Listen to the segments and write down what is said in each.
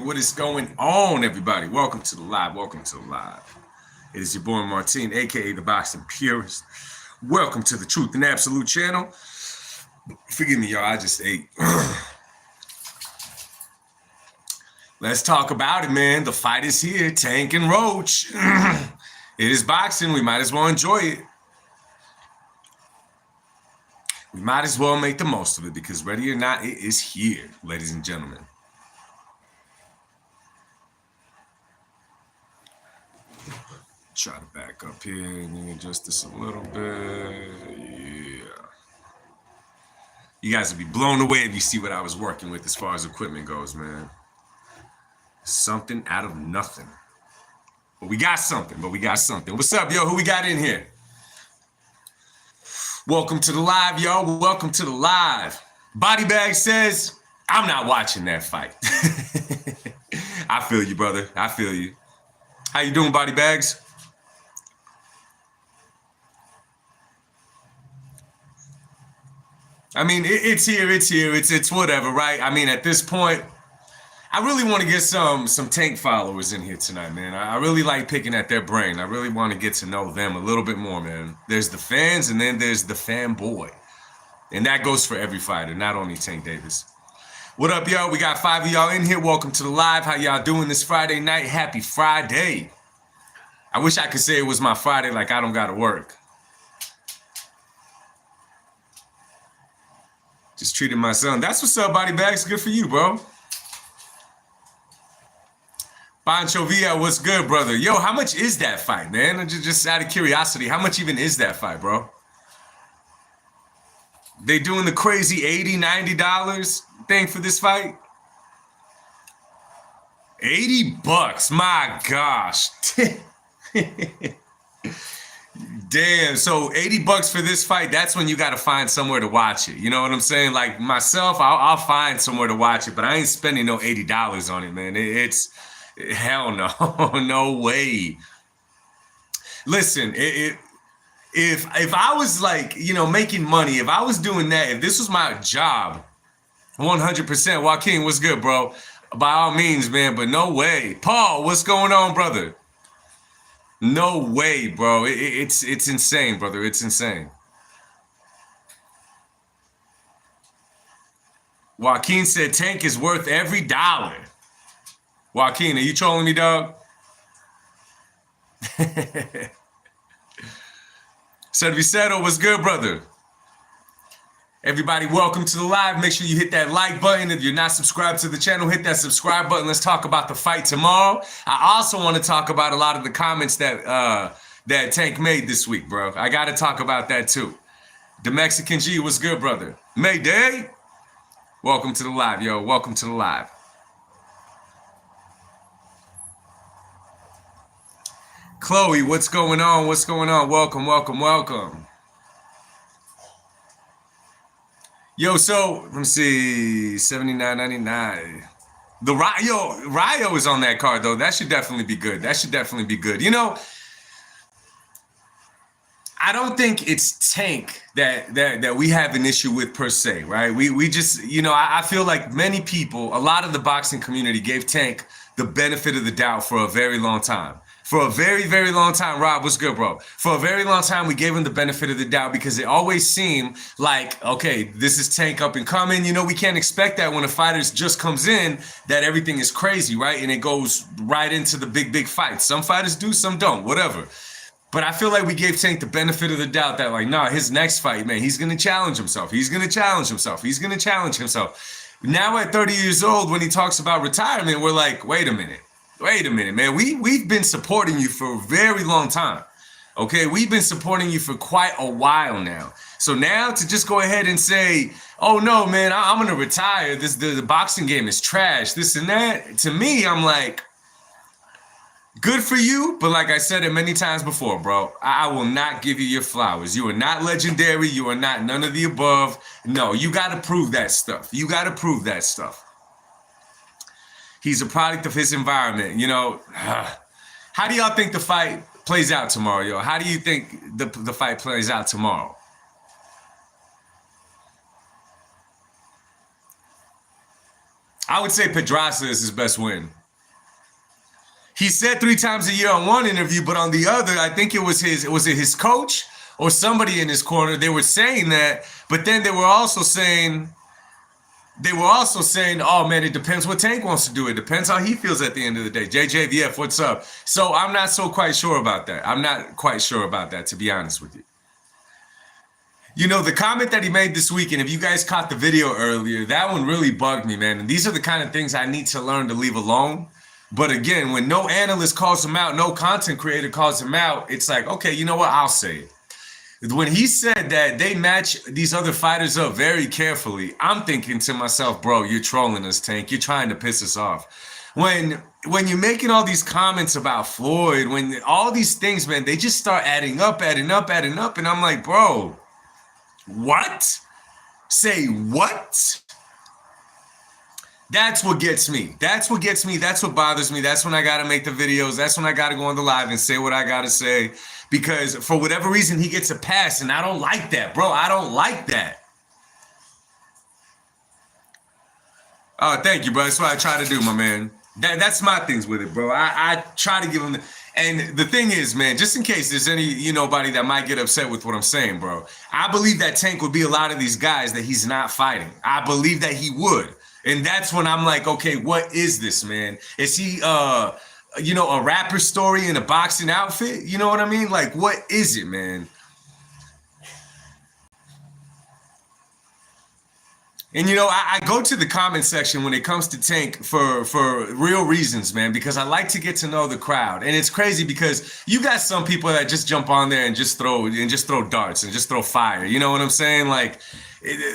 What is going on, everybody? Welcome to the live. Welcome to the live. It is your boy Martine, aka the Boxing Purist. Welcome to the Truth and Absolute channel. Forgive me, y'all. I just ate. Let's talk about it, man. The fight is here. Tank and Roach. It is boxing. We might as well enjoy it. We might as well make the most of it because, ready or not, it is here, ladies and gentlemen. Try to back up here and adjust this a little bit. Yeah. You guys will be blown away if you see what I was working with as far as equipment goes, man. Something out of nothing. But we got something. What's up, yo? Who we got in here? Welcome to the live, y'all. Welcome to the live. Body Bag says, I'm not watching that fight. I feel you, brother. I feel you. How you doing, Body Bags? I mean, it's here. It's whatever, right? I mean, at this point, I really want to get some Tank followers in here tonight, man. I really like picking at their brain. I really want to get to know them a little bit more, man. There's the fans, and then there's the fanboy. And that goes for every fighter, not only Tank Davis. What up, y'all? We got 5 of y'all in here. Welcome to the live. How y'all doing this Friday night? Happy Friday. I wish I could say it was my Friday like I don't got to work. Just treated my son. That's what's up, Body Bags. Good for you, bro. Pancho Villa, what's good, brother? Yo, how much is that fight, man? Just out of curiosity, how much even is that fight, bro? They doing the crazy $80, $90 thing for this fight? $80, my gosh. Damn, so $80 for this fight, that's when you got to find somewhere to watch it. You know what I'm saying? Like myself, I'll find somewhere to watch it, but I ain't spending no $80 on it, man. It's hell no, no way. Listen, if I was like, you know, making money, if I was doing that, if this was my job, 100%, Joaquin, what's good, bro? By all means, man, but no way. Paul, what's going on, brother? No way, bro. It's insane, brother. It's insane. Joaquin said Tank is worth every dollar. Joaquin, are you trolling me, dog? Servicero, what's good, brother? Everybody, welcome to the live. Make sure you hit that like button. If you're not subscribed to the channel, hit that subscribe button. Let's talk about the fight tomorrow. I also want to talk about a lot of the comments that Tank made this week, bro. I got to talk about that too. The Mexican G, what's good, brother? Mayday. Welcome to the live, yo. Welcome to the live. Chloe, what's going on? What's going on? Welcome, welcome, welcome. Yo, so let me see, $79.99. The Rayo is on that card though. That should definitely be good. That should definitely be good. You know, I don't think it's Tank that we have an issue with per se, right? We just, you know, I feel like many people, a lot of the boxing community gave Tank the benefit of the doubt for a very long time. For a very, very long time, Rob, what's good, bro? For a very long time, we gave him the benefit of the doubt because it always seemed like, okay, this is Tank up and coming. You know, we can't expect that when a fighter just comes in, that everything is crazy, right? And it goes right into the big fights. Some fighters do, some don't, whatever. But I feel like we gave Tank the benefit of the doubt that, like, nah, his next fight, man, he's going to challenge himself. He's going to challenge himself. He's going to challenge himself. Now at 30 years old, when he talks about retirement, we're like, wait a minute. Wait a minute, man. We've been supporting you for a very long time. Okay, we've been supporting you for quite a while now. So now to just go ahead and say, oh no, man, I'm gonna retire. The boxing game is trash, this and that. To me, I'm like, good for you, but like I said it many times before, bro, I will not give you your flowers. You are not legendary. You are not none of the above. No, you got to prove that stuff. You got to prove that stuff. He's a product of his environment, you know. How do y'all think the fight plays out tomorrow, yo? How do you think the fight plays out tomorrow? I would say Pedraza is his best win. He said 3 times a year on one interview, but on the other, I think it was his coach or somebody in his corner. They were saying that, but then they were also saying, oh man, it depends what Tank wants to do. It depends how he feels at the end of the day. JJVF, what's up? So I'm not so quite sure about that. I'm not quite sure about that, to be honest with you. You know, the comment that he made this week, and if you guys caught the video earlier, that one really bugged me, man. And these are the kind of things I need to learn to leave alone. But again, when no analyst calls him out, no content creator calls him out, it's like, okay, you know what? I'll say it. When he said that they match these other fighters up very carefully, I'm thinking to myself, bro, you're trolling us, Tank. You're trying to piss us off. When you're making all these comments about Floyd, when all these things, man, they just start adding up. And I'm like, bro, what? Say what? That's what gets me. That's what gets me. That's what bothers me. That's when I got to make the videos. That's when I got to go on the live and say what I got to say. Because for whatever reason, he gets a pass. And I don't like that, bro. I don't like that. Oh, thank you, bro. That's what I try to do, my man. That's my things with it, bro. I try to give him and the thing is, man, just in case there's any, nobody that might get upset with what I'm saying, bro. I believe that Tank would be a lot of these guys that he's not fighting. I believe that he would. And that's when I'm like, okay, what is this, man? Is he, a rapper story in a boxing outfit? You know what I mean? Like, what is it, man? And, I go to the comment section when it comes to Tank for real reasons, man, because I like to get to know the crowd. And it's crazy because you got some people that just jump on there and just throw darts and just throw fire. You know what I'm saying? Like,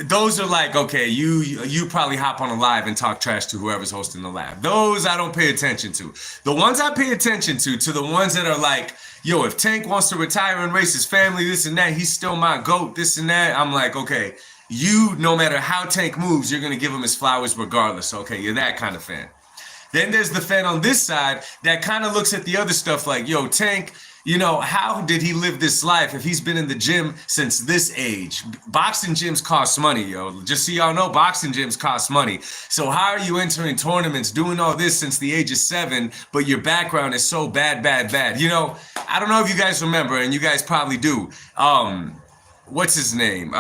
those are like, okay, you probably hop on a live and talk trash to whoever's hosting the live. Those I don't pay attention to. The ones I pay attention to the ones that are like, yo, if Tank wants to retire and raise his family, this and that, he's still my GOAT, this and that. I'm like, okay, no matter how Tank moves, you're going to give him his flowers regardless. Okay, you're that kind of fan. Then there's the fan on this side that kind of looks at the other stuff like, yo, Tank, how did he live this life if he's been in the gym since this age? Boxing gyms cost money, yo. Just so y'all know, boxing gyms cost money. So how are you entering tournaments, doing all this since the age of 7, but your background is so bad? I don't know if you guys remember, and you guys probably do. What's his name?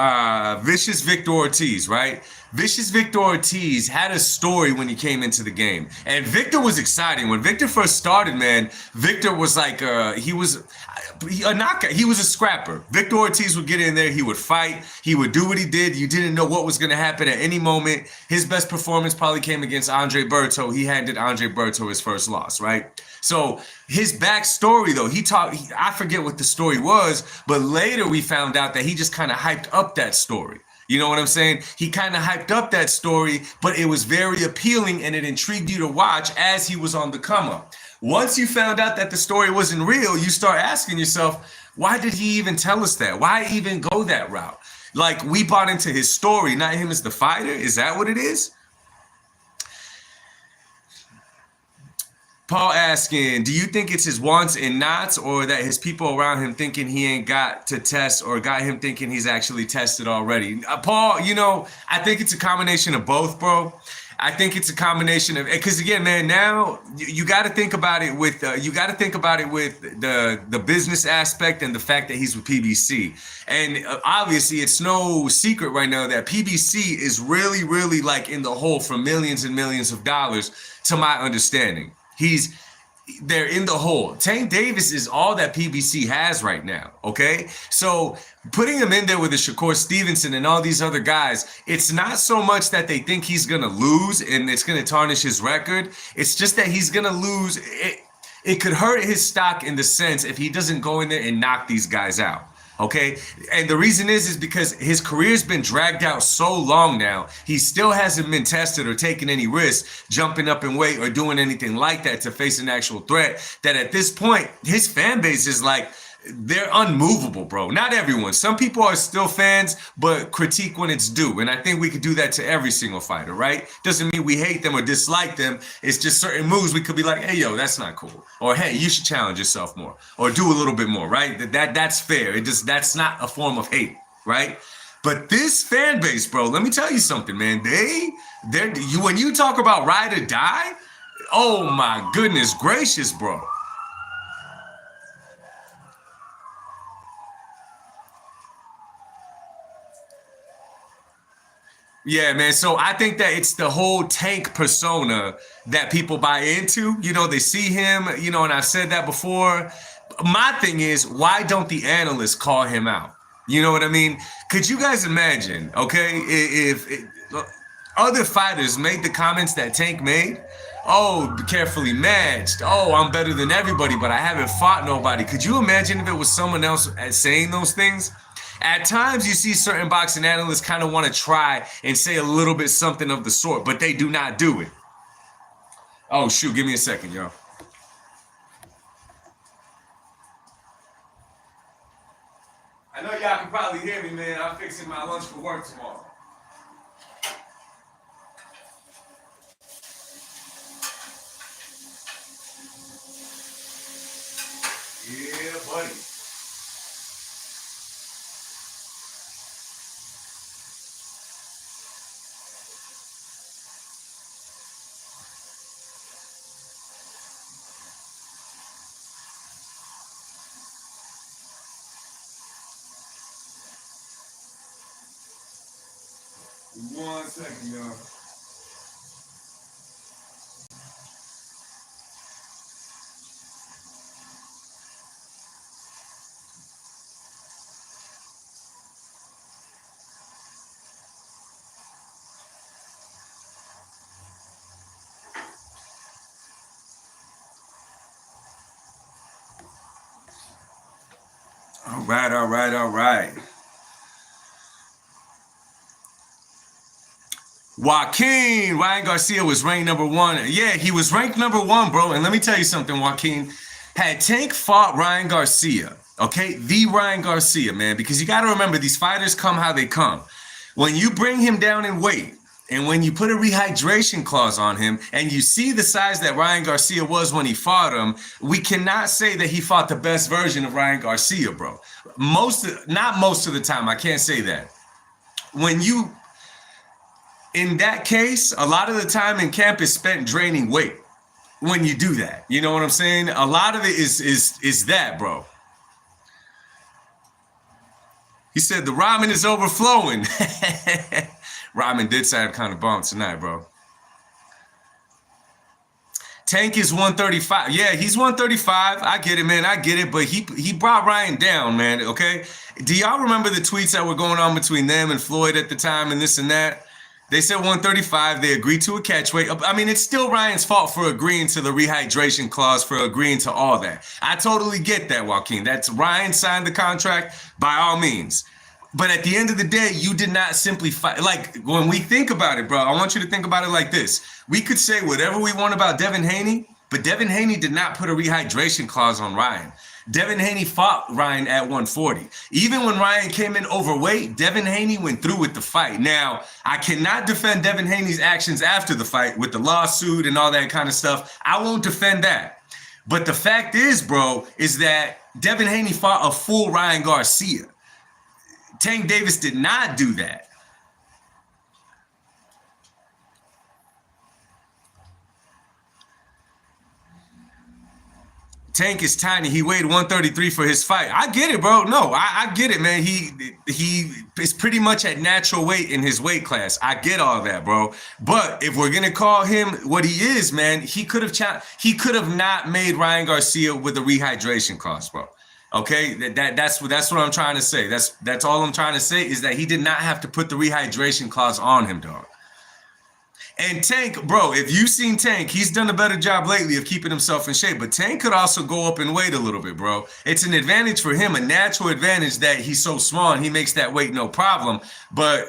Vicious Victor Ortiz, right? Vicious Victor Ortiz had a story when he came into the game. And Victor was exciting. When Victor first started, man, Victor was like, he was a knockout. He was a scrapper. Victor Ortiz would get in there. He would fight. He would do what he did. You didn't know what was going to happen at any moment. His best performance probably came against Andre Berto. He handed Andre Berto his first loss, right? So his backstory, though, I forget what the story was, but later we found out that he just kind of hyped up that story. You know what I'm saying? He kind of hyped up that story, but it was very appealing and it intrigued you to watch as he was on the come up. Once you found out that the story wasn't real, you start asking yourself, why did he even tell us that? Why even go that route? Like, we bought into his story, not him as the fighter. Is that what it is? Paul asking, do you think it's his wants and nots, or that his people around him thinking he ain't got to test, or got him thinking he's actually tested already? Paul, I think it's a combination of both, bro. I think it's a combination of, because again, man, now you got to think about it with the business aspect and the fact that he's with PBC. And obviously it's no secret right now that PBC is really, really like in the hole for millions and millions of dollars, to my understanding. They're in the hole. Tank Davis is all that PBC has right now, okay? So putting him in there with a Shakur Stevenson and all these other guys, it's not so much that they think he's going to lose and it's going to tarnish his record. It's just that he's going to lose. It could hurt his stock in the sense if he doesn't go in there and knock these guys out. Okay, and the reason is because his career's been dragged out so long now. He still hasn't been tested or taken any risks, jumping up in weight or doing anything like that to face an actual threat, that at this point, his fan base is like, they're unmovable, bro. Not everyone. Some people are still fans, but critique when it's due. And I think we could do that to every single fighter, right? Doesn't mean we hate them or dislike them. It's just certain moves we could be like, hey, yo, that's not cool. Or, hey, you should challenge yourself more or do a little bit more, right? That's fair. That's not a form of hate, right? But this fan base, bro, let me tell you something, man. When you talk about ride or die, oh my goodness gracious, bro. Yeah, man. So I think that it's the whole Tank persona that people buy into. You know, they see him, you know, and I've said that before. My thing is, why don't the analysts call him out? You know what I mean? Could you guys imagine, okay, if other fighters made the comments that Tank made? Oh, carefully matched. Oh, I'm better than everybody, but I haven't fought nobody. Could you imagine if it was someone else saying those things? At times, you see certain boxing analysts kind of want to try and say a little bit something of the sort, but they do not do it. Oh, shoot. Give me a second, yo. I know y'all can probably hear me, man. I'm fixing my lunch for work tomorrow. Yeah, buddy. One second, y'all. All right, all right, all right. Joaquin, Ryan Garcia was ranked number one. Yeah, he was ranked number one, bro. And let me tell you something, Joaquin. Had Tank fought Ryan Garcia, okay? The Ryan Garcia, man, because you got to remember these fighters come how they come. When you bring him down in weight, and when you put a rehydration clause on him, and you see the size that Ryan Garcia was when he fought him, we cannot say that he fought the best version of Ryan Garcia, bro. Not most of the time, I can't say that. In that case, a lot of the time in camp is spent draining weight when you do that. You know what I'm saying? A lot of it is that, bro. He said the ramen is overflowing. Ramen did sound kind of bomb tonight, bro. Tank is 135. Yeah, he's 135. I get it, man. I get it. But he brought Ryan down, man. Okay. Do y'all remember the tweets that were going on between them and Floyd at the time and this and that? They said 135. They agreed to a catch weight. I mean, it's still Ryan's fault for agreeing to the rehydration clause, for agreeing to all that. I totally get that, Joaquin. That's Ryan signed the contract by all means. But at the end of the day, you did not simply fight. Like, when we think about it, bro, I want you to think about it like this. We could say whatever we want about Devin Haney, but Devin Haney did not put a rehydration clause on Ryan. Devin Haney fought Ryan at 140. Even when Ryan came in overweight, Devin Haney went through with the fight. Now, I cannot defend Devin Haney's actions after the fight with the lawsuit and all that kind of stuff. I won't defend that. But the fact is, bro, is that Devin Haney fought a full Ryan Garcia. Tank Davis did not do that. Tank is tiny. He weighed 133 for his fight. I get it, bro. No, I get it, man. He is pretty much at natural weight in his weight class. I get all that, bro. But if we're gonna call him what he is, man, he could have not made Ryan Garcia with a rehydration clause, bro. Okay, that's what I'm trying to say. That's all I'm trying to say is that he did not have to put the rehydration clause on him, dog. And Tank, bro, if you've seen Tank, he's done a better job lately of keeping himself in shape. But Tank could also go up in weight a little bit, bro. It's an advantage for him, a natural advantage that he's so small and he makes that weight no problem. But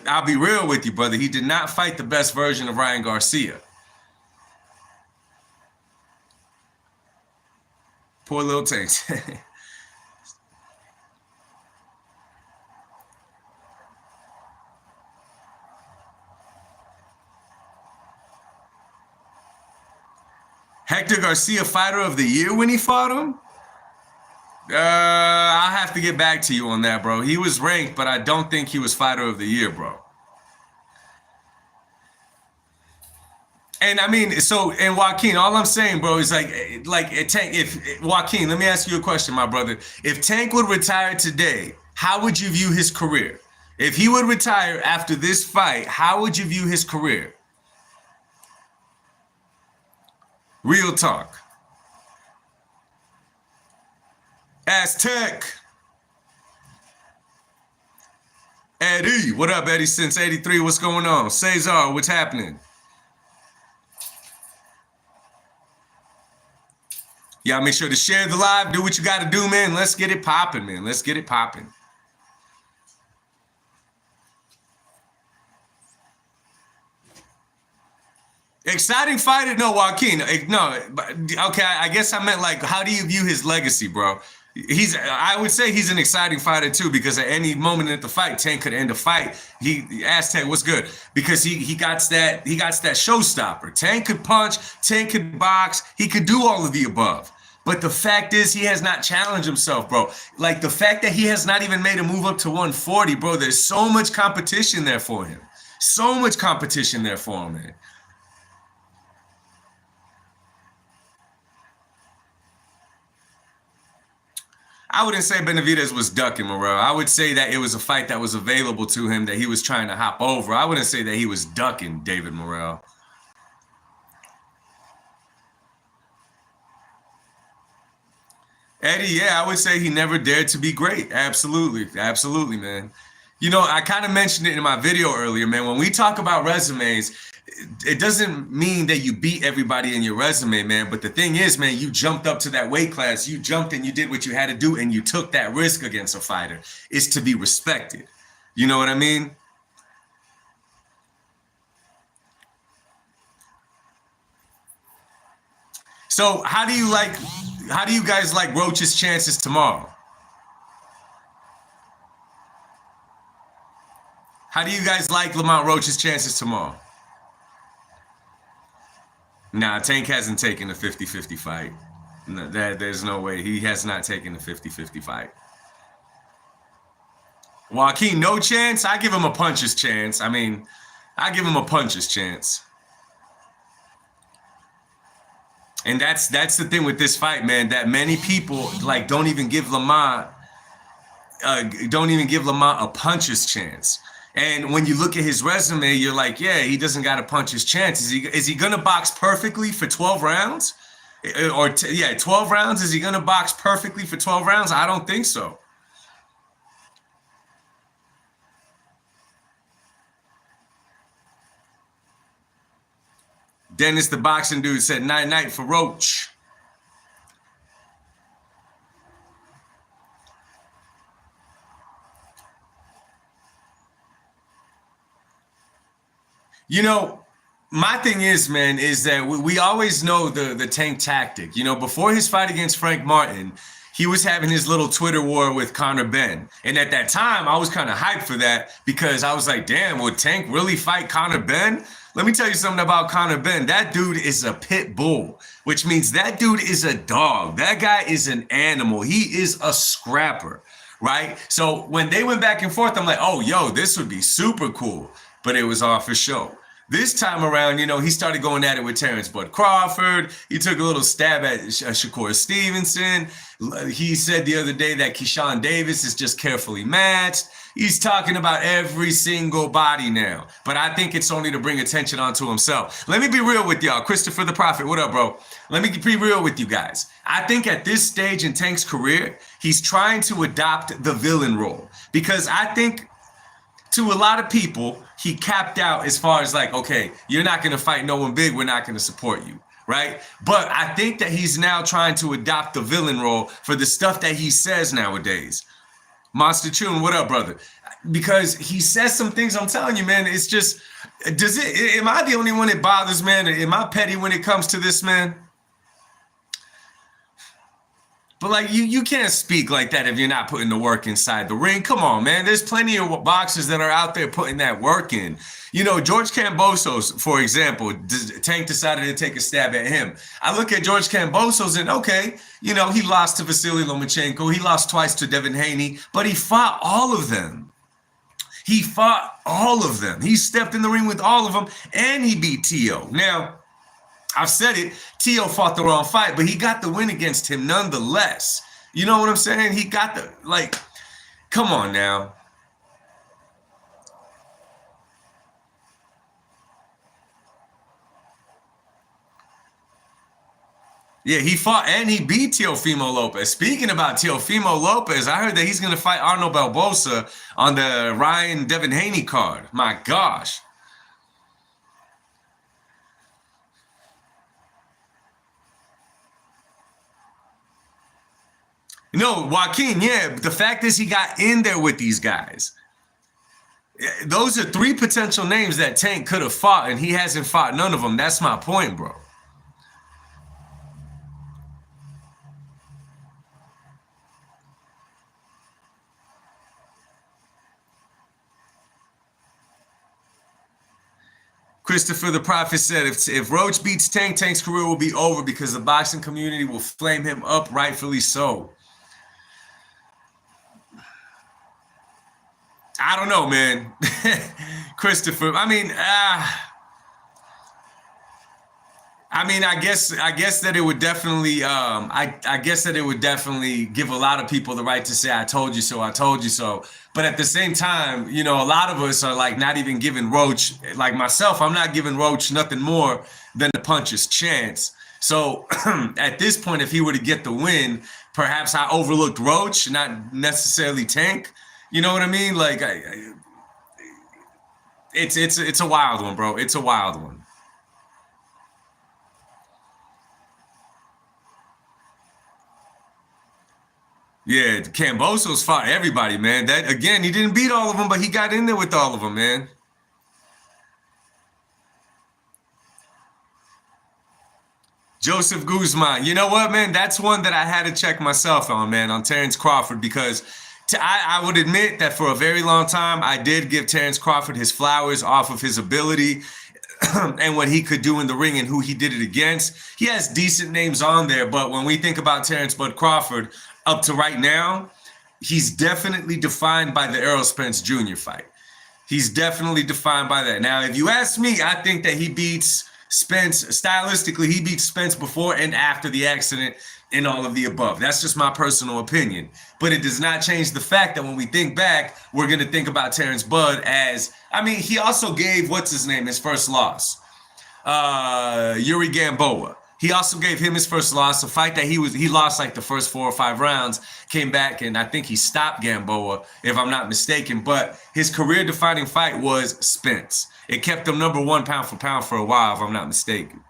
I'll be real with you, brother. He did not fight the best version of Ryan Garcia. Poor little Tank. Hector Garcia, fighter of the year when he fought him? I'll have to get back to you on that, bro. He was ranked, but I don't think he was fighter of the year, bro. And I mean, so, and Joaquin, all I'm saying, bro, is like Tank. If Joaquin, let me ask you a question, my brother. If Tank would retire today, how would you view his career? If he would retire after this fight, how would you view his career? Real talk. Aztec. Eddie, what up, Eddie? Since '83, what's going on? Cesar, what's happening? Y'all make sure to share the live. Do what you got to do, man. Let's get it popping, man. Let's get it popping. Exciting fighter? No, Joaquin. No, okay. I guess I meant like, how do you view his legacy, bro? I would say he's an exciting fighter too, because at any moment in the fight, Tank could end the fight. Aztec, what's good? Because he got that showstopper. Tank could punch, Tank could box, he could do all of the above. But the fact is, he has not challenged himself, bro. Like the fact that he has not even made a move up to 140, bro. There's so much competition there for him. So much competition there for him, man. I wouldn't say Benavidez was ducking Morrell. I would say that it was a fight that was available to him that he was trying to hop over. I wouldn't say that he was ducking David Morrell. Eddie, yeah, I would say he never dared to be great. Absolutely. Absolutely, man. You know, I kind of mentioned it in my video earlier, man. When we talk about resumes, it doesn't mean that you beat everybody in your resume, man. But the thing is, man, you jumped up to that weight class. You jumped and you did what you had to do, and you took that risk against a fighter. It's to be respected. You know what I mean? So how do you guys like Roach's chances tomorrow? How do you guys like Lamont Roach's chances tomorrow? Nah, Tank hasn't taken a 50-50 fight. No, there's no way. He has not taken a 50-50 fight. Joaquin, no chance? I give him a puncher's chance. I mean, I give him a puncher's chance. And that's the thing with this fight, man, that many people like don't even give Lamont a puncher's chance. And when you look at his resume, you're like, yeah, he doesn't got to punch his chance. Is he gonna box perfectly for 12 rounds? 12 rounds. Is he gonna box perfectly for 12 rounds? I don't think so. Dennis, the boxing dude, said night night for Roach. You know, my thing is, man, is that we always know the Tank tactic. You know, before his fight against Frank Martin, he was having his little Twitter war with Conor Benn. And at that time, I was kind of hyped for that because I was like, damn, would Tank really fight Conor Benn? Let me tell you something about Conor Benn. That dude is a pit bull, which means that dude is a dog. That guy is an animal. He is a scrapper, right? So when they went back and forth, I'm like, oh, yo, this would be super cool. But it was all for show. This time around, you know, he started going at it with Terrence Bud Crawford. He took a little stab at Shakur Stevenson. He said the other day that Keyshawn Davis is just carefully matched. He's talking about every single body now. But I think it's only to bring attention onto himself. Let me be real with y'all. Christopher the Prophet, what up, bro? Let me be real with you guys. I think at this stage in Tank's career, he's trying to adopt the villain role. Because I think to a lot of people, he capped out as far as like, okay, you're not going to fight no one big. We're not going to support you. Right. But I think that he's now trying to adopt the villain role for the stuff that he says nowadays. Monster Tune, what up, brother? Because he says some things, I'm telling you, man, it's just, am I the only one that bothers, man? Am I petty when it comes to this, man? But like you can't speak like that if you're not putting the work inside the ring. Come on, man. There's plenty of boxers that are out there putting that work in. You know, George Kambosos, for example, Tank decided to take a stab at him. I look at George Kambosos and okay, you know, he lost to Vasily Lomachenko. He lost twice to Devin Haney, but he fought all of them. He fought all of them. He stepped in the ring with all of them, and he beat T.O. Now, I've said it, T.O. fought the wrong fight, but he got the win against him nonetheless. You know what I'm saying? He got the, like, come on now. Yeah, he fought and he beat Teofimo Lopez. Speaking about Teofimo Lopez, I heard that he's going to fight Arnold Barbosa on the Ryan Devin Haney card. My gosh. No, Joaquin, yeah. The fact is he got in there with these guys. Those are three potential names that Tank could have fought, and he hasn't fought none of them. That's my point, bro. Christopher the Prophet said, if Roach beats Tank, Tank's career will be over because the boxing community will flame him up, rightfully so. I don't know, man. Christopher, I guess that it would definitely, I guess that it would definitely give a lot of people the right to say, I told you so, I told you so. But at the same time, you know, a lot of us are like not even giving Roach, like myself, I'm not giving Roach nothing more than a puncher's chance. So at this point, if he were to get the win, perhaps I overlooked Roach, not necessarily Tank. You know what I mean? Like, it's a wild one, bro. It's a wild one. Yeah, Kambosos fought everybody, man. That again, he didn't beat all of them, but he got in there with all of them, man. Joseph Guzman. You know what, man? That's one that I had to check myself on, man, on Terrence Crawford, because I would admit that for a very long time, I did give Terrence Crawford his flowers off of his ability and what he could do in the ring and who he did it against. He has decent names on there, but when we think about Terrence Bud Crawford, up to right now, he's definitely defined by the Errol Spence Jr. fight. He's definitely defined by that. Now, if you ask me, I think that he beats Spence, stylistically, he beats Spence before and after the accident and all of the above. That's just my personal opinion. But it does not change the fact that when we think back, we're going to think about Terrence Bud as, I mean, he also gave, what's his name, his first loss, Yuri Gamboa. He also gave him his first loss, a fight that he lost like the first 4 or 5 rounds, came back, and I think he stopped Gamboa, if I'm not mistaken. But his career-defining fight was Spence. It kept him number 1 pound for pound for a while, if I'm not mistaken.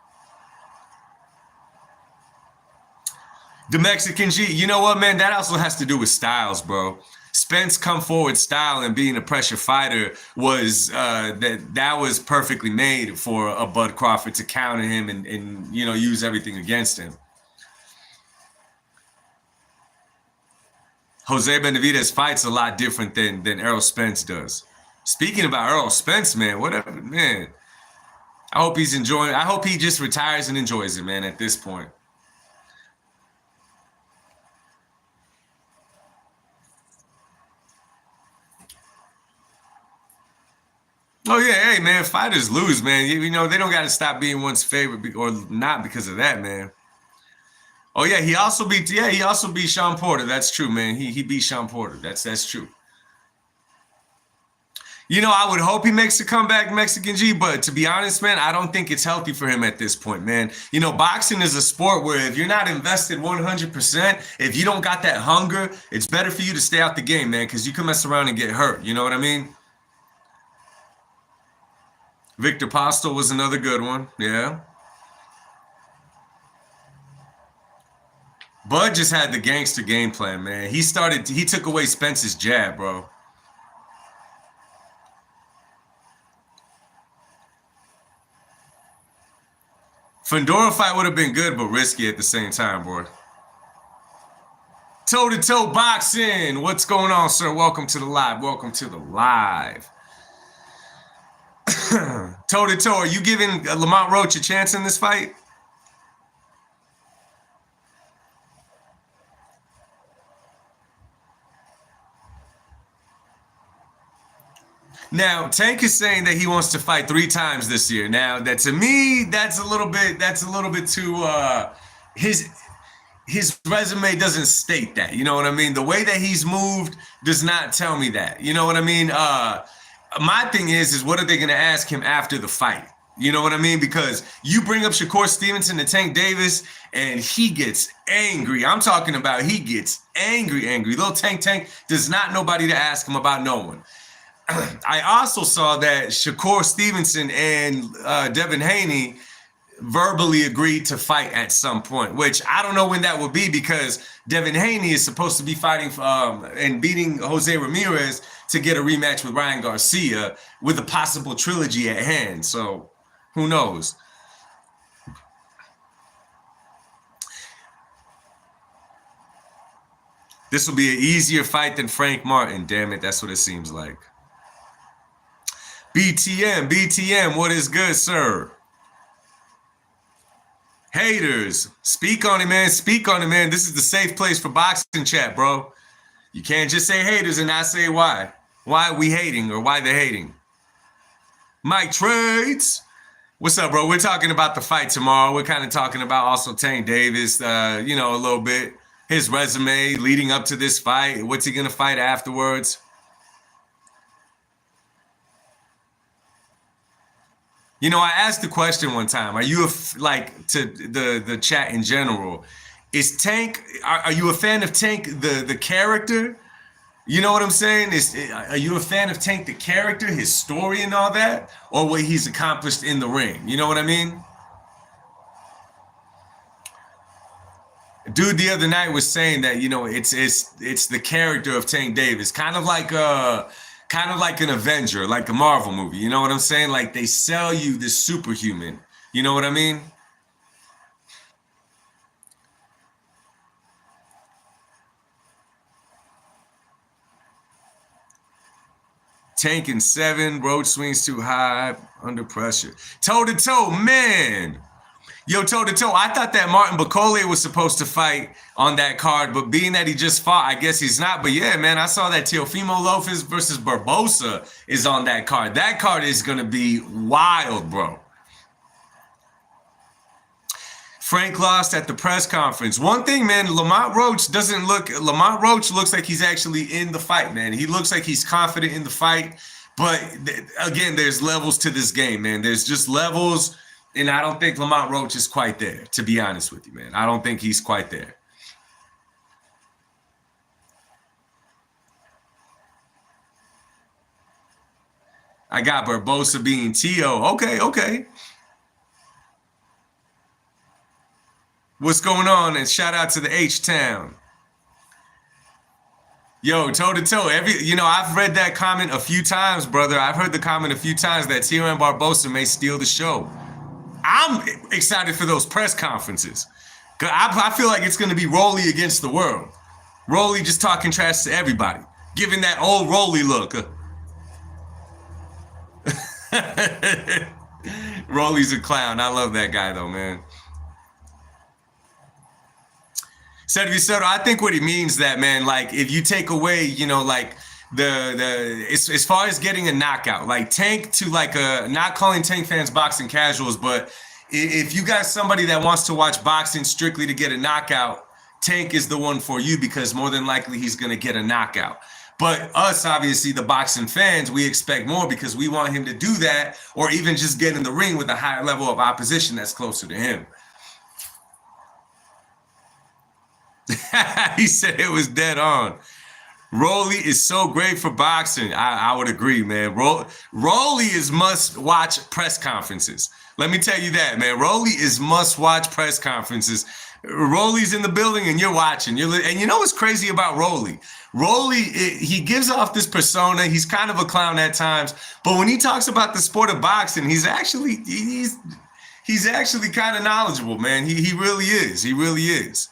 The Mexican G, you know what, man? That also has to do with styles, bro. Spence come forward style and being a pressure fighter was that was perfectly made for a Bud Crawford to counter him and you know use everything against him. Jose Benavidez fights a lot different than Errol Spence does. Speaking about Errol Spence, man, whatever, man. I hope he's enjoying. I hope he just retires and enjoys it, man. At this point. Oh yeah, hey man, fighters lose, man. You know they don't got to stop being one's favorite or not because of that, man. Oh yeah, he also beat Sean Porter. That's true, man. He beat Sean Porter. That's true. You know, I would hope he makes a comeback, Mexican G, but to be honest, man, I don't think it's healthy for him at this point, man. You know, boxing is a sport where if you're not invested 100%, if you don't got that hunger, it's better for you to stay out the game, man, because you can mess around and get hurt. You know what I mean? Victor Postel was another good one. Yeah. Bud just had the gangster game plan, man. He took away Spence's jab, bro. Fedora fight would have been good, but risky at the same time, bro. Toe to toe boxing. What's going on, sir? Welcome to the live. Welcome to the live. Toe to toe. Are you giving Lamont Roach a chance in this fight? Now, Tank is saying that he wants to fight 3 times this year. Now, that to me, that's a little bit too his resume doesn't state that. You know what I mean? The way that he's moved does not tell me that. You know what I mean? My thing is what are they going to ask him after the fight? You know what I mean? Because you bring up Shakur Stevenson to Tank Davis, and he gets angry. I'm talking about he gets angry. Little Tank does not nobody to ask him about no one. I also saw that Shakur Stevenson and Devin Haney verbally agreed to fight at some point, which I don't know when that will be, because Devin Haney is supposed to be fighting and beating Jose Ramirez to get a rematch with Ryan Garcia with a possible trilogy at hand. So who knows? This will be an easier fight than Frank Martin. Damn it, that's what it seems like. BTM, what is good, sir? Haters, speak on it, man. Speak on it, man. This is the safe place for boxing chat, bro. You can't just say haters and not say why. Why we hating or why they're hating. Mike Trades, what's up, bro? We're talking about the fight tomorrow. We're kind of talking about also Tank Davis, a little bit. His resume leading up to this fight. What's he going to fight afterwards? You know, I asked the question one time, are you to the chat in general, is Tank, are you a fan of Tank, the character? You know what I'm saying? Are you a fan of Tank, the character, his story and all that? Or what he's accomplished in the ring? You know what I mean? Dude the other night was saying that, it's the character of Tank Davis, kind of like an Avenger, like a Marvel movie. You know what I'm saying? Like they sell you this superhuman. You know what I mean? Tank in 7, Roach swings too high, under pressure. Toe to toe, man. Yo, toe to toe. I thought that Martin Bakole was supposed to fight on that card, but being that he just fought, I guess he's not. But yeah, man, I saw that Teofimo Lopez versus Barbosa is on that card. That card is going to be wild, bro. Frank lost at the press conference. One thing, man, Lamont Roach looks like he's actually in the fight, man. He looks like he's confident in the fight. But again, there's levels to this game, man. There's just levels. And I don't think Lamont Roach is quite there, to be honest with you, man. I don't think he's quite there. I got Barbosa being T.O. Okay. What's going on? And shout out to the H-Town. Yo, toe to toe. I've read that comment a few times, brother. I've heard the comment a few times that Tio and Barbosa may steal the show. I'm excited for those press conferences. I feel like it's going to be Rolly against the world. Rolly just talking trash to everybody, giving that old Rolly look. Rolly's a clown. I love that guy, though, man. Soto, I think what he means that, man, like if you take away, as far as getting a knockout, like Tank to not calling Tank fans boxing casuals, but if you got somebody that wants to watch boxing strictly to get a knockout, Tank is the one for you because more than likely he's going to get a knockout. But us, obviously, the boxing fans, we expect more because we want him to do that or even just get in the ring with a higher level of opposition that's closer to him. He said it was dead on. Rolly is so great for boxing. I would agree, man. Rolly is must-watch press conferences. Let me tell you that, man. Rolly is must-watch press conferences. Rolly's in the building and you're watching. And you know what's crazy about Rolly? Rolly, he gives off this persona. He's kind of a clown at times. But when he talks about the sport of boxing, he's actually kind of knowledgeable, man. He really is. He really is.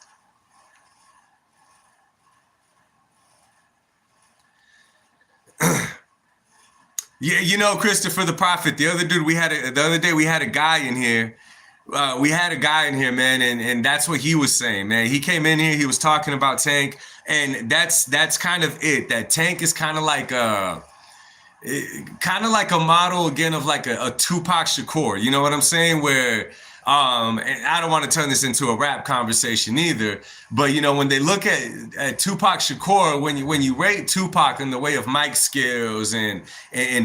Yeah, Christopher the Prophet. The other day we had a guy in here. We had a guy in here, man, and that's what he was saying, man. He came in here, he was talking about Tank, and that's kind of it. That Tank is kind of like a model again of like a Tupac Shakur. You know what I'm saying? Where and I don't want to turn this into a rap conversation either, but when they look at Tupac Shakur, when you rate Tupac in the way of mic skills and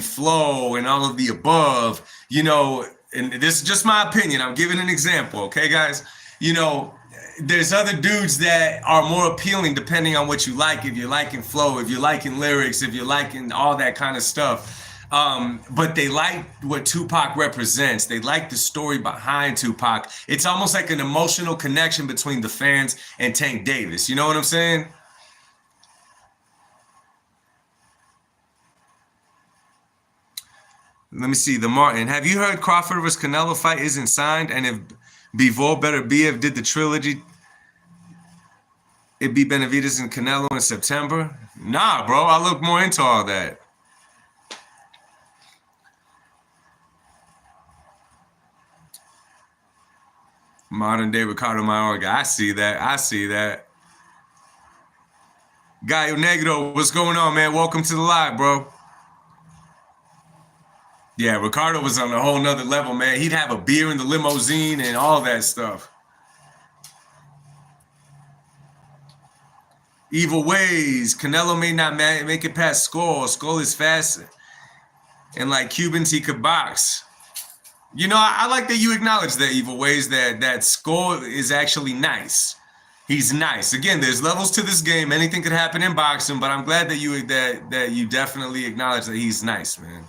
flow and all of the above, and this is just my opinion. I'm giving an example, okay, guys? You know, there's other dudes that are more appealing depending on what you like. If you're liking flow, if you're liking lyrics, if you're liking all that kind of stuff. But they like what Tupac represents. They like the story behind Tupac. It's almost like an emotional connection between the fans and Tank Davis. You know what I'm saying? Let me see. The Martin. Have you heard Crawford vs. Canelo fight isn't signed? And if Bivol better be if did the trilogy, it be Benavidez and Canelo in September? Nah, bro. I look more into all that. Modern day Ricardo Mayorga. I see that. I see that. Gallo Negro, what's going on, man? Welcome to the live, bro. Yeah, Ricardo was on a whole nother level, man. He'd have a beer in the limousine and all that stuff. Evil ways. Canelo may not make it past Skull. Skull is fast. And like Cubans, he could box. I like that you acknowledge that, Evil ways, that Skull is actually nice. He's nice. Again, there's levels to this game. Anything could happen in boxing, but I'm glad that you definitely acknowledge that he's nice, man.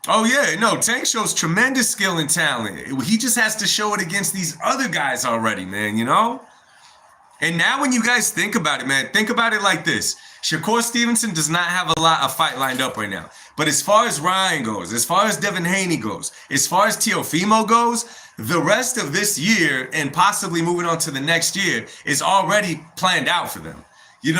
Oh yeah, no, Tank shows tremendous skill and talent. He just has to show it against these other guys already, man. And now when you guys think about it, man, think about it like this. Shakur Stevenson does not have a lot of fight lined up right now. But as far as Ryan goes, as far as Devin Haney goes, as far as Teofimo goes, the rest of this year and possibly moving on to the next year is already planned out for them.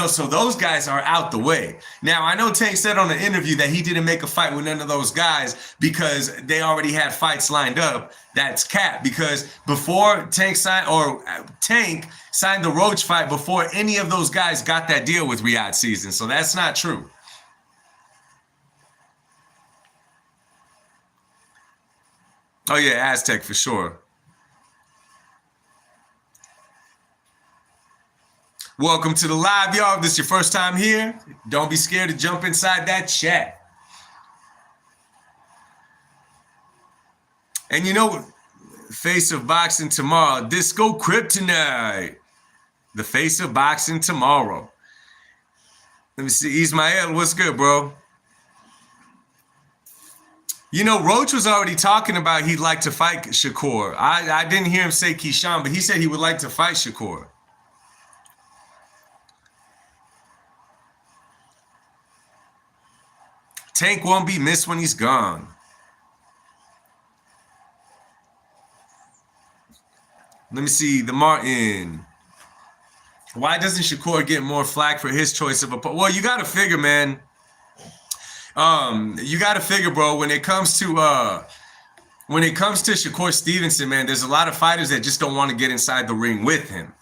So those guys are out the way. Now, I know Tank said on an interview that he didn't make a fight with none of those guys because they already had fights lined up. That's cap, because before Tank signed the Roach fight, before any of those guys got that deal with Riyadh Season. So that's not true. Oh yeah, Aztec for sure. Welcome to the live, y'all. If this is your first time here, don't be scared to jump inside that chat. And face of boxing tomorrow, Disco Kryptonite. The face of boxing tomorrow. Let me see, Ismael, what's good, bro? Roach was already talking about he'd like to fight Shakur. I didn't hear him say Keyshawn, but he said he would like to fight Shakur. Tank won't be missed when he's gone. Let me see, the Martin. Why doesn't Shakur get more flack for his choice of a... Well, you got to figure, man. You got to figure, bro, when it comes to Shakur Stevenson, man, there's a lot of fighters that just don't want to get inside the ring with him.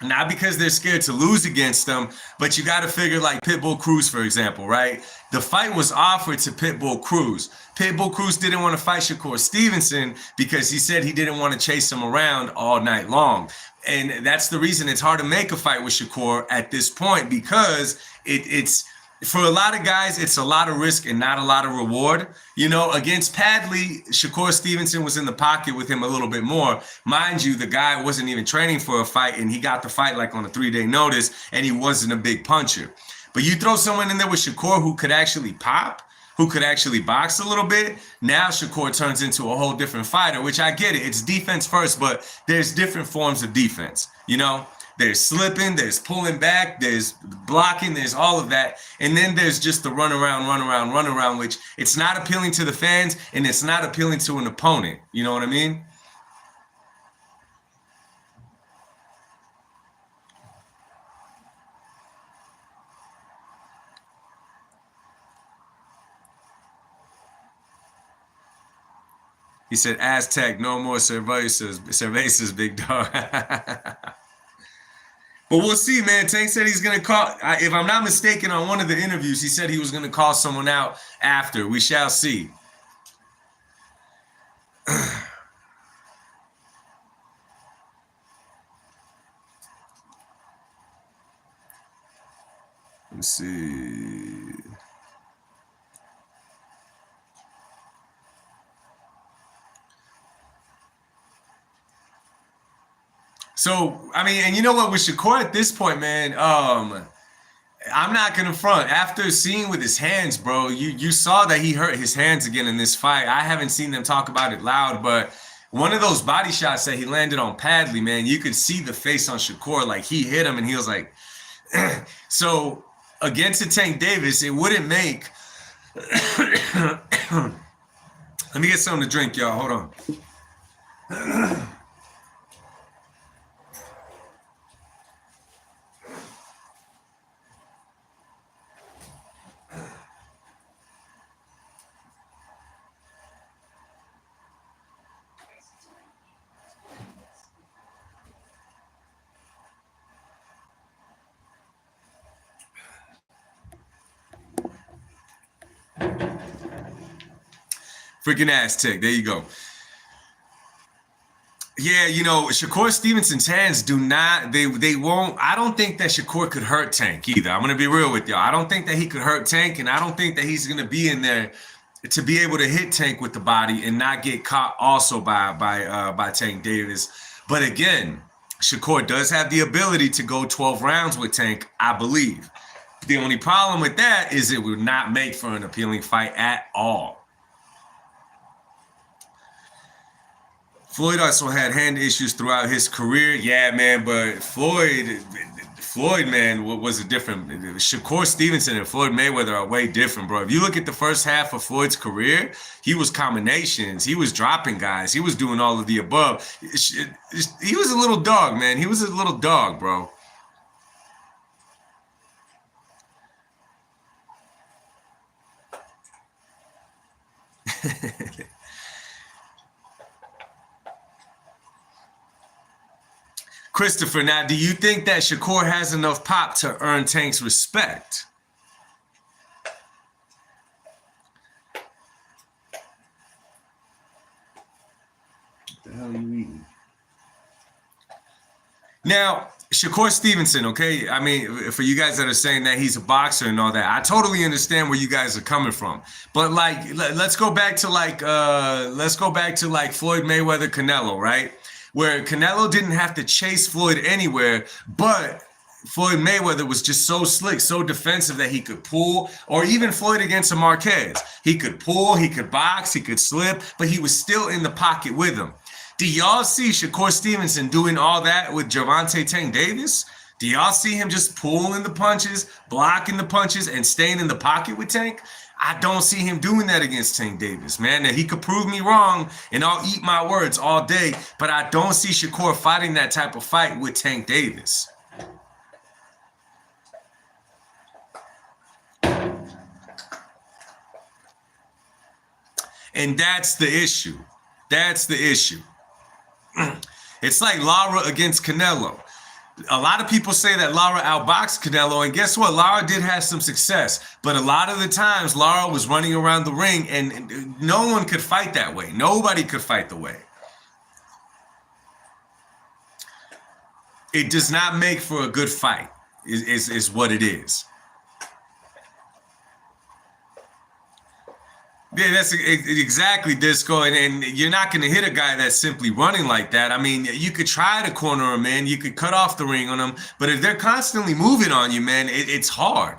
Not because they're scared to lose against them, but you got to figure like Pitbull Cruz, for example, right? The fight was offered to Pitbull Cruz. Pitbull Cruz didn't want to fight Shakur Stevenson because he said he didn't want to chase him around all night long. And that's the reason it's hard to make a fight with Shakur at this point, because it's for a lot of guys, it's a lot of risk and not a lot of reward. Against Padley, Shakur Stevenson was in the pocket with him a little bit more. Mind you, the guy wasn't even training for a fight, and he got the fight like on a 3-day notice, and he wasn't a big puncher. But you throw someone in there with Shakur who could actually pop, who could actually box a little bit, now Shakur turns into a whole different fighter, which I get it. It's defense first, but there's different forms of defense, There's slipping, there's pulling back, there's blocking, there's all of that. And then there's just the run around, which it's not appealing to the fans and it's not appealing to an opponent. You know what I mean? He said, Aztec, no more cervezas, big dog. But we'll see, man. Tank said he's going to call, if I'm not mistaken, on one of the interviews, he said he was going to call someone out after. We shall see. Let's see. So, I mean, and you know what, with Shakur at this point, man, I'm not gonna front. After seeing with his hands, bro, you saw that he hurt his hands again in this fight. I haven't seen them talk about it loud, but one of those body shots that he landed on Padley, man, you could see the face on Shakur, like he hit him and he was like, so against a Tank Davis, it wouldn't make. Let me get something to drink, y'all. Hold on. Freaking Aztec. There you go. Yeah, you know, Shakur Stevenson's hands do not, they won't, I don't think that Shakur could hurt Tank either. I'm going to be real with y'all. I don't think that he could hurt Tank, and I don't think that he's going to be in there to be able to hit Tank with the body and not get caught also by Tank Davis. But again, Shakur does have the ability to go 12 rounds with Tank, I believe. The only problem with that is it would not make for an appealing fight at all. Floyd also had hand issues throughout his career. Yeah, man, but Floyd, man, was a different. Shakur Stevenson and Floyd Mayweather are way different, bro. If you look at the first half of Floyd's career, he was combinations. He was dropping guys. He was doing all of the above. He was a little dog, man. He was a little dog, bro. Christopher, now, do you think that Shakur has enough pop to earn Tank's respect? What the hell are you eating? Now, Shakur Stevenson, okay? I mean, for you guys that are saying that he's a boxer and all that, I totally understand where you guys are coming from. But like, let's go back to like Floyd Mayweather Canelo, right? Where Canelo didn't have to chase Floyd anywhere, but Floyd Mayweather was just so slick, so defensive that he could pull, or even Floyd against a Marquez. He could pull, he could box, he could slip, but he was still in the pocket with him. Do y'all see Shakur Stevenson doing all that with Gervonta Tank Davis? Do y'all see him just pulling the punches, blocking the punches, and staying in the pocket with Tank? I don't see him doing that against Tank Davis, man. Now, he could prove me wrong, and I'll eat my words all day, but I don't see Shakur fighting that type of fight with Tank Davis. And that's the issue. That's the issue. It's like Lara against Canelo. A lot of people say that Lara outboxed Canelo, and guess what? Lara did have some success, but a lot of the times Lara was running around the ring, and no one could fight that way. Nobody could fight the way. It does not make for a good fight, is what it is. Yeah, that's exactly, Disco, and you're not going to hit a guy that's simply running like that. I mean, you could try to corner him, man. You could cut off the ring on him, but if they're constantly moving on you, man, it's hard.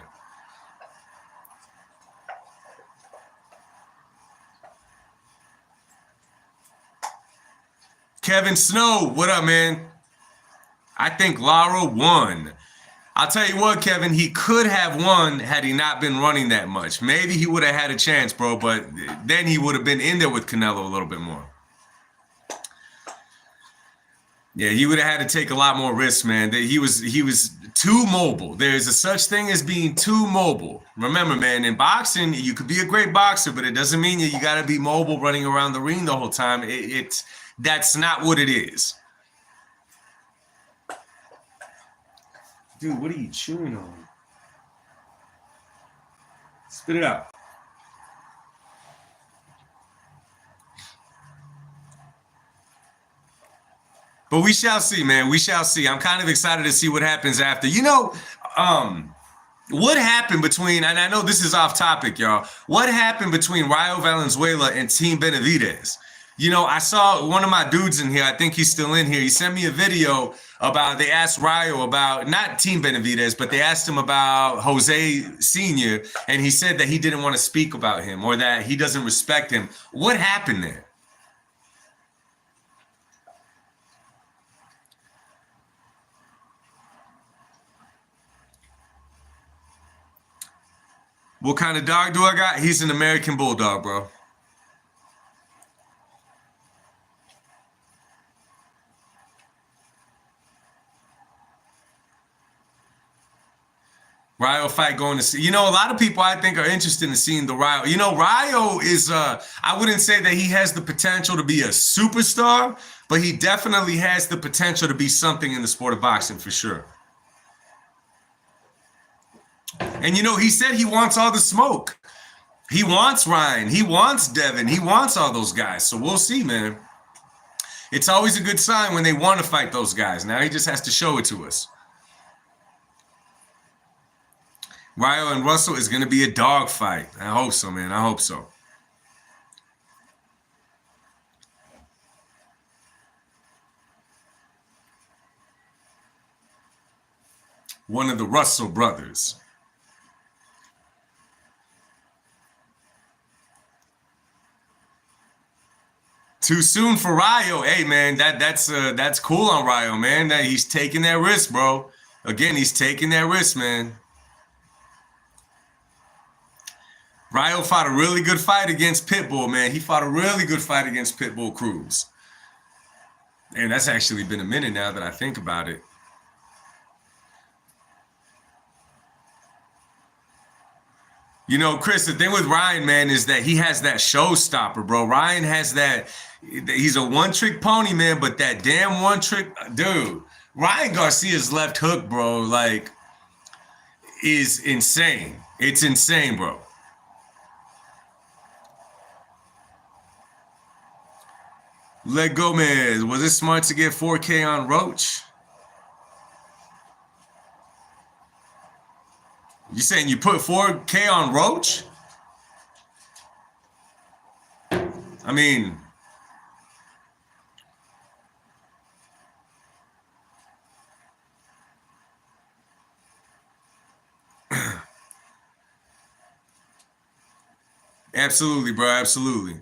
Kevin Snow, what up, man? I think Lara won. I'll tell you what, Kevin, he could have won had he not been running that much. Maybe he would have had a chance, bro, but then he would have been in there with Canelo a little bit more. Yeah, he would have had to take a lot more risks, man. He was too mobile. There's a such thing as being too mobile. Remember, man, in boxing, you could be a great boxer, but it doesn't mean you got to be mobile running around the ring the whole time. That's not what it is. Dude, what are you chewing on? Spit it out. But we shall see, man. We shall see. I'm kind of excited to see what happens after. What happened between, and I know this is off topic, y'all. What happened between Rayo Valenzuela and Team Benavidez? I saw one of my dudes in here. I think he's still in here. He sent me a video about, they asked Rayo about, not Team Benavidez, but they asked him about Jose Sr., and he said that he didn't want to speak about him or that he doesn't respect him. What happened there? What kind of dog do I got? He's an American Bulldog, bro. Rayo fight going to see. A lot of people I think are interested in seeing the Rayo. Rayo is, I wouldn't say that he has the potential to be a superstar, but he definitely has the potential to be something in the sport of boxing for sure. And he said he wants all the smoke. He wants Ryan. He wants Devin. He wants all those guys. So we'll see, man. It's always a good sign when they want to fight those guys. Now he just has to show it to us. Rayo and Russell is going to be a dog fight. I hope so, man. I hope so. One of the Russell brothers. Too soon for Rayo. Hey, man, that's cool on Rayo, man. That he's taking that risk, bro. Again, he's taking that risk, man. Rayo fought a really good fight against Pitbull, man. He fought a really good fight against Pitbull Cruz. And that's actually been a minute now that I think about it. Chris, the thing with Ryan, man, is that he has that showstopper, bro. Ryan has that. He's a one-trick pony, man, but that damn one-trick, dude. Ryan Garcia's left hook, bro, is insane. It's insane, bro. Leg Gomez, was it smart to get 4K on Roach? You saying you put 4K on Roach? I mean, absolutely, bro, absolutely.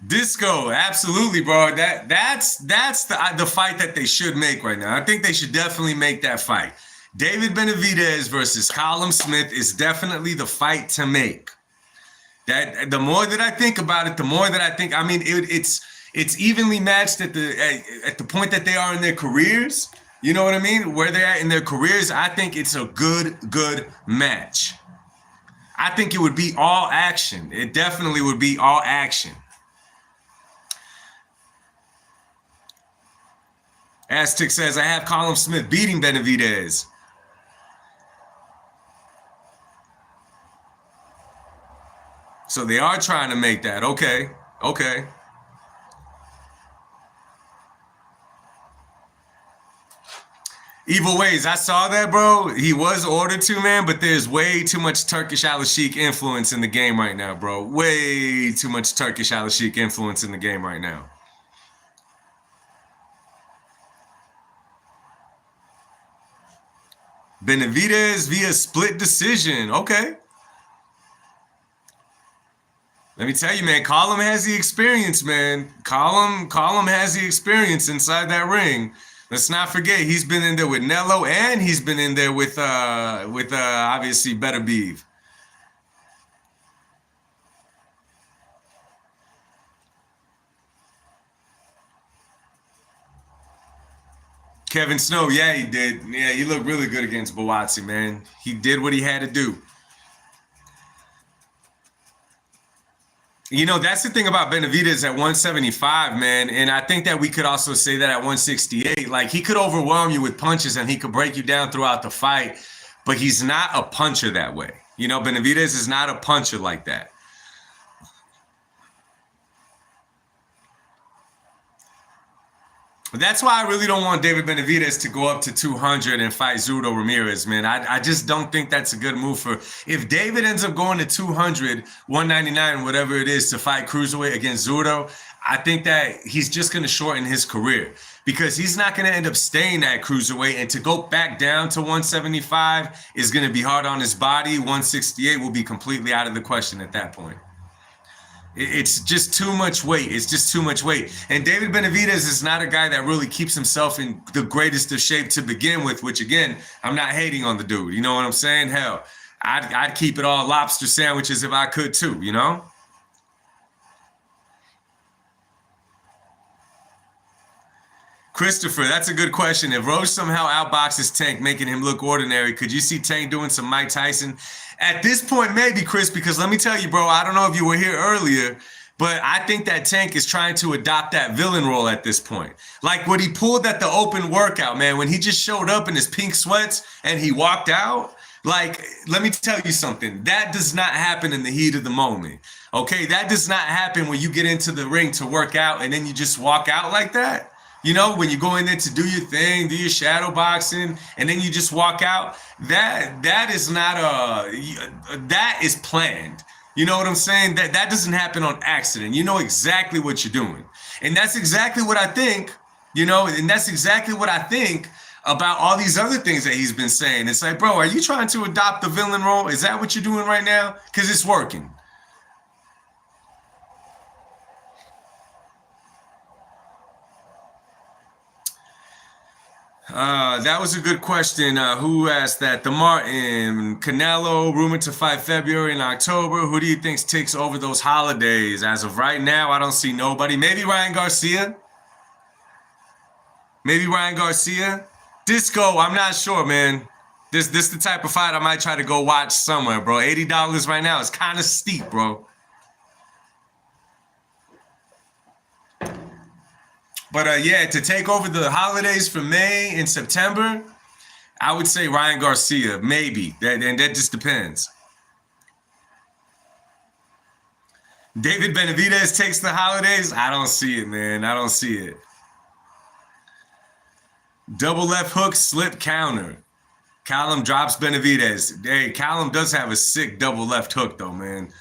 Disco, absolutely, bro. That's the fight that they should make right now. I think they should definitely make that fight. David Benavidez versus Callum Smith is definitely the fight to make. That the more that I think about it, the more that I think. I mean, it's evenly matched at the point that they are in their careers. You know what I mean? Where they're at in their careers, I think it's a good match. I think it would be all action. It definitely would be all action. Aztec says, I have Callum Smith beating Benavidez. So they are trying to make that. Okay. Evil Ways, I saw that, bro. He was ordered to, man, but there's way too much Turkish Al-Sheikh influence in the game right now, bro. Way too much Turkish Al-Sheikh influence in the game right now. Benavidez via split decision. Okay. Let me tell you, man, Callum has the experience, man. Callum has the experience inside that ring. Let's not forget, he's been in there with Nello, and he's been in there with obviously Better Beef. Kevin Snow, yeah, he did. Yeah, he looked really good against Buatsi, man. He did what he had to do. You know, that's the thing about Benavidez at 175, man. And I think that we could also say that at 168. Like, he could overwhelm you with punches and he could break you down throughout the fight, but he's not a puncher that way. You know, Benavidez is not a puncher like that. That's why I really don't want David Benavidez to go up to 200 and fight Zurdo Ramirez, man. I just don't think that's a good move for. If David ends up going to 200, 199, whatever it is, to fight cruiserweight against Zurdo, I think that he's just going to shorten his career because he's not going to end up staying at cruiserweight. And to go back down to 175 is going to be hard on his body. 168 will be completely out of the question at that point. It's just too much weight. It's just too much weight. And David Benavidez is not a guy that really keeps himself in the greatest of shape to begin with, which, again, I'm not hating on the dude. You know what I'm saying? Hell, I'd keep it all lobster sandwiches if I could too, you know? Christopher, that's a good question. If Roach somehow outboxes Tank, making him look ordinary, could you see Tank doing some Mike Tyson? At this point, maybe, Chris, because let me tell you, bro, I don't know if you were here earlier, but I think that Tank is trying to adopt that villain role at this point. Like what he pulled at the open workout, man, when he just showed up in his pink sweats and he walked out. Like, let me tell you something. That does not happen in the heat of the moment. Okay, that does not happen when you get into the ring to work out and then you just walk out like that. You know, when you go in there to do your thing, do your shadow boxing, and then you just walk out, that is not that is planned. You know what I'm saying? That doesn't happen on accident. You know exactly what you're doing. And that's exactly what I think, you know, and that's exactly what I think about all these other things that he's been saying. It's like, bro, are you trying to adopt the villain role? Is that what you're doing right now? Because it's working. That was a good question. Who asked that? The Martin, Canelo, rumored to fight February and October. Who do you think takes over those holidays? As of right now, I don't see nobody. Maybe Ryan Garcia. Maybe Ryan Garcia. Disco, I'm not sure, man. This the type of fight I might try to go watch somewhere, bro. $80 right now is kind of steep, bro. But yeah, to take over the holidays for May and September, I would say Ryan Garcia, maybe. And that just depends. David Benavidez takes the holidays. I don't see it, man. I don't see it. Double left hook, slip counter. Callum drops Benavidez. Hey, Callum does have a sick double left hook, though, man.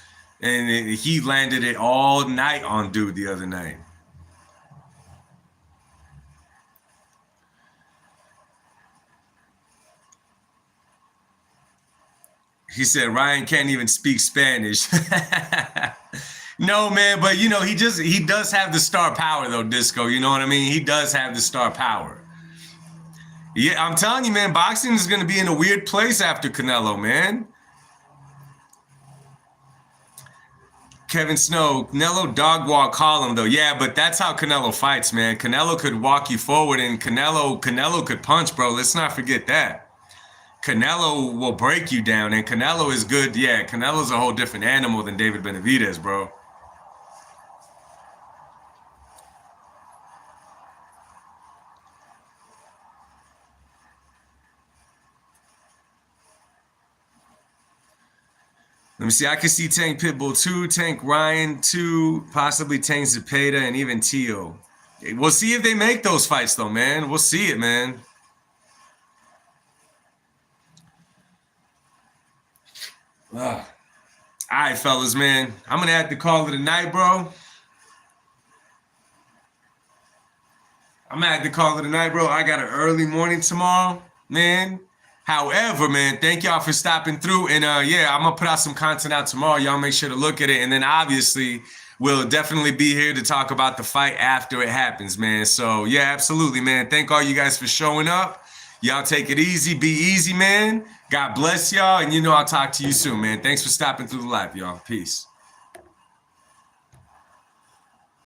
And he landed it all night on dude the other night. He said Ryan can't even speak Spanish. No, man, but you know, he does have the star power though, Disco. You know what I mean? He does have the star power. Yeah, I'm telling you, man, boxing is gonna be in a weird place after Canelo, man. Kevin Snow, Canelo dog walk column though. Yeah, but that's how Canelo fights, man. Canelo could walk you forward and Canelo could punch, bro. Let's not forget that. Canelo will break you down, and Canelo is good. Yeah, Canelo's a whole different animal than David Benavidez, bro. Let me see. I can see Tank Pitbull 2, Tank Ryan 2, possibly Tank Zepeda, and even Tio. We'll see if they make those fights, though, man. We'll see it, man. All right, fellas, man. I'm going to have to call it a night, bro. I'm going to have to call it a night, bro. I got an early morning tomorrow, man. However, man, thank y'all for stopping through. And yeah, I'm going to put out some content out tomorrow. Y'all make sure to look at it. And then obviously, we'll definitely be here to talk about the fight after it happens, man. So yeah, absolutely, man. Thank all you guys for showing up. Y'all take it easy. Be easy, man. God bless y'all. And you know I'll talk to you soon, man. Thanks for stopping through the live, y'all. Peace.